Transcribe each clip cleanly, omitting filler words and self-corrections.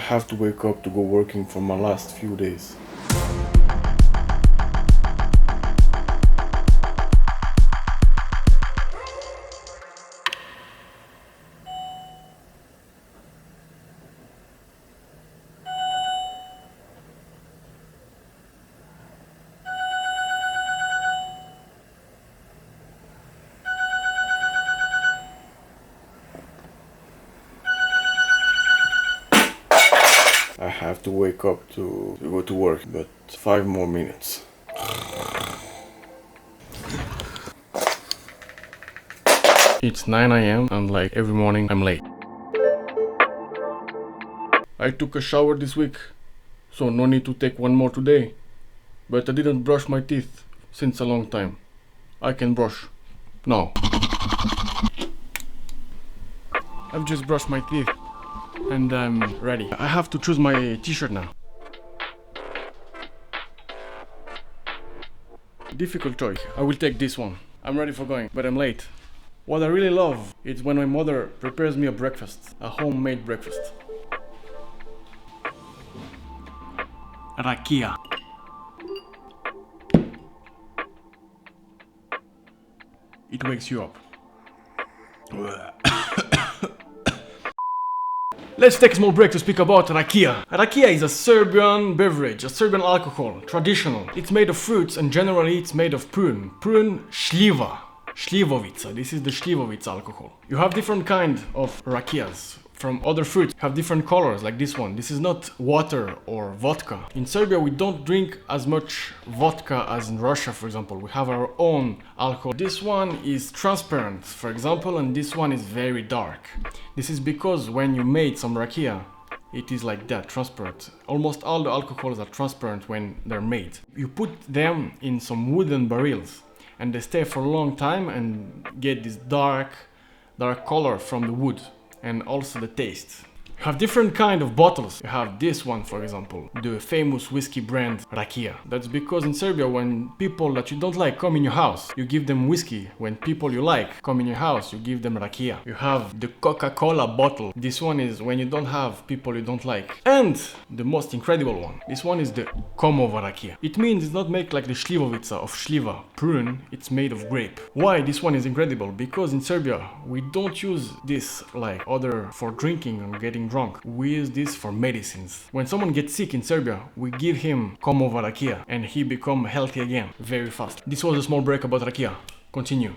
have to wake up to go working for my last few days. I have to wake up to go to work, but 5 more minutes. It's 9 AM and like every morning I'm late. I took a shower this week, so no need to take one more today. But I didn't brush my teeth since a long time. I can brush now. I've just brushed my teeth and I'm ready. I have to choose my t-shirt now. Difficult choice. I will take this one. I'm ready for going, but I'm late. What I really love is when my mother prepares me a breakfast, a homemade breakfast. Rakija. It wakes you up. Let's take a small break to speak about Rakija. Rakija is a Serbian beverage, a Serbian alcohol, traditional. It's made of fruits and generally it's made of prune. Prune šljiva. Šljivovica. This is the šljivovica alcohol. You have different kind of rakijas. From other fruits, have different colors like this one. This is not water or vodka. In Serbia we don't drink as much vodka as in Russia, for example. We have our own alcohol. This one is transparent, for example, and this one is very dark. This is because when you made some rakia, it is like that, transparent. Almost all the alcohols are transparent when they're made. You put them in some wooden barrels and they stay for a long time and get this dark color from the wood. And also the taste. You have different kind of bottles. You have this one, for example, the famous whiskey brand Rakija. That's because in Serbia, when people that you don't like come in your house, you give them whiskey. When people you like come in your house, you give them Rakija. You have the Coca-Cola bottle. This one is when you don't have people you don't like. And the most incredible one. This one is the Komova Rakija. It means it's not made like the Šljivovica of šljiva, prune. It's made of grape. Why this one is incredible? Because in Serbia, we don't use this like other for drinking and getting drunk. We use this for medicines. When someone gets sick in Serbia, we give him Komova Rakija and he become healthy again very fast. This was a small break about Rakija. Continue.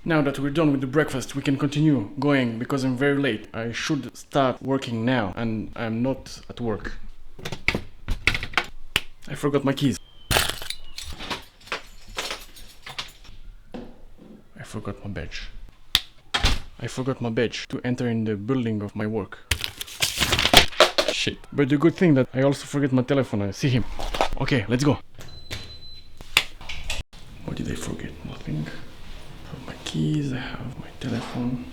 Now that we're done with the breakfast, we can continue going because I'm very late. I should start working now and I'm not at work. I forgot my keys. I forgot my badge. I forgot my badge to enter in the building of my work. Shit. But the good thing that I also forget my telephone. I see him. Okay, let's go. What did I forget? Nothing. I have my keys, I have my telephone.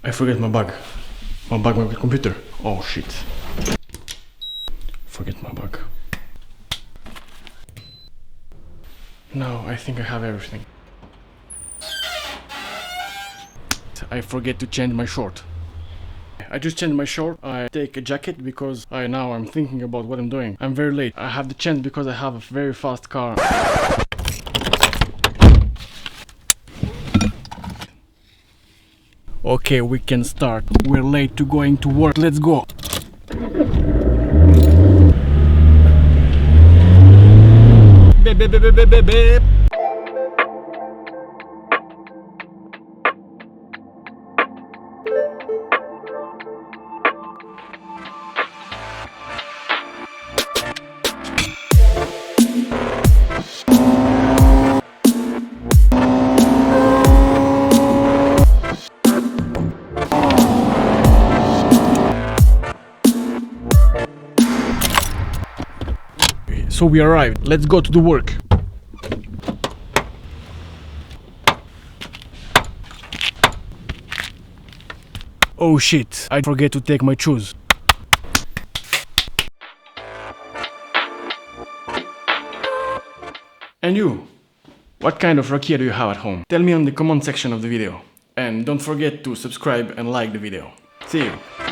I forget my bag. My bag, my computer. Oh shit. Forget my bag. Now I think I have everything. I forget to change my short. I just changed my short. I take a jacket because now I'm thinking about what I'm doing. I'm very late. I have the chance because I have a very fast car. Okay, we can start. We're late to going to work. Let's go. Beep, beep, beep, beep, beep, beep. So we arrived. Let's go to the work. Oh shit, I forget to take my shoes. And you, what kind of rakia do you have at home? Tell me on the comment section of the video. And don't forget to subscribe and like the video. See you!